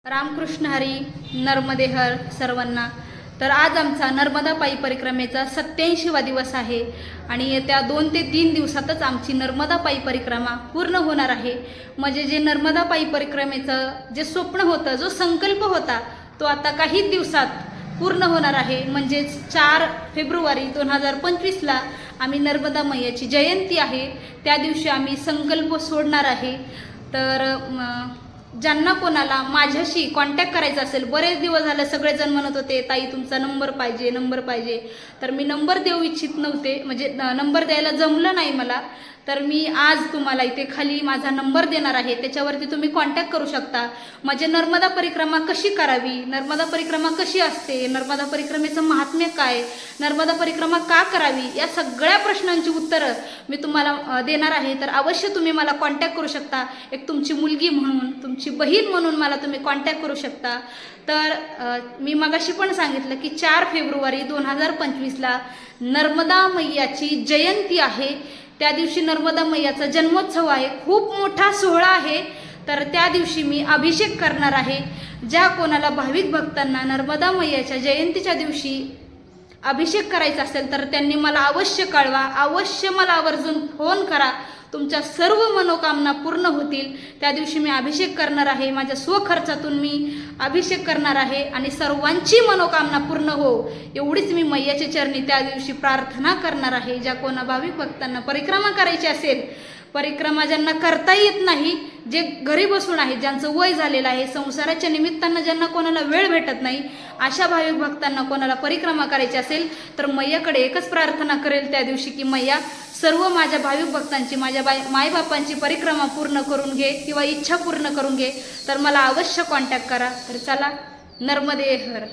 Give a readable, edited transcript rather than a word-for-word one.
रामकृष्ण हरी नर्मदे हर सर्वांना। तर आज आमचा नर्मदा पायी परिक्रमेचा 87वा दिवस आहे आणि येत्या 2 ते 3 दिवसातच आमची नर्मदा पायी परिक्रमा पूर्ण होणार आहे। म्हणजे जे नर्मदा पायी परिक्रमेचं जे स्वप्न होतं, जो संकल्प होता, तो आता काही दिवसात पूर्ण होणार आहे। म्हणजेच 4 फेब्रुवारी 2025ला आम्ही नर्मदा मैयाची जयंती आहे, त्या दिवशी आम्ही संकल्प सोडणार आहे। तर ज्यांना कोणाला माझ्याशी कॉन्टॅक्ट करायचा असेल, बरेच दिवस झाले सगळेजण म्हणत होते ताई तुमचा नंबर पाहिजे, तर मी नंबर देऊ इच्छित नव्हते, म्हणजे नंबर द्यायला जमलं नाही मला। तर मी आज तुम्हाला इथे खाली माझा नंबर देणार आहे, त्याच्यावरती तुम्ही कॉन्टॅक्ट करू शकता। म्हणजे नर्मदा परिक्रमा कशी करावी, नर्मदा परिक्रमा कशी असते, नर्मदा परिक्रमेचं महात्म्य काय, नर्मदा परिक्रमा का करावी, या सगळ्या प्रश्नांची उत्तरं मी तुम्हाला देणार आहे। तर अवश्य तुम्ही मला कॉन्टॅक्ट करू शकता। एक तुमची मुलगी म्हणून, तुमची बहीण म्हणून मला तुम्ही कॉन्टॅक्ट करू शकता। तर मी मगाशी पण सांगितलं की 4 फेब्रुवारी 2025ला नर्मदा मैयाची जयंती आहे, त्या दिवशी नर्मदा मैयाचा जन्मोत्सव आहे, खूप मोठा सोहळा आहे। तर त्या दिवशी मी अभिषेक करणार आहे। ज्या कोणाला भाविक भक्तांना नर्मदा मैयाच्या जयंतीच्या दिवशी अभिषेक करायचा असेल तर त्यांनी मला अवश्य कळवा, अवश्य मला आवर्जून फोन करा, तुमच्या सर्व मनोकामना पूर्ण होतील। त्या दिवशी मी अभिषेक करणार आहे, माझ्या स्वखर्चातून मी अभिषेक करणार आहे आणि सर्वांची मनोकामना पूर्ण हो एवढीच मी मैयाच्या चरणी त्या दिवशी प्रार्थना करणार आहे। ज्या कोणा भाविक भक्तांना परिक्रमा करायची असेल, परिक्रमा ज्यांना करता येत नाही, जे घरी बसून आहेत, ज्यांचं वय झालेलं आहे, संसाराच्या निमित्तानं ज्यांना कोणाला वेळ भेटत नाही, अशा भाविक भक्तांना कोणाला परिक्रमा करायची असेल तर मैयाकडे एकच प्रार्थना करेल त्या दिवशी की मैया सर्व माझ्या भाविक भक्तांची, माझ्या मायबापांची परिक्रमा पूर्ण करून घे किंवा इच्छा पूर्ण करून घे। तर मला अवश्य कॉन्टॅक्ट करा। तर चला, नर्मदे हर।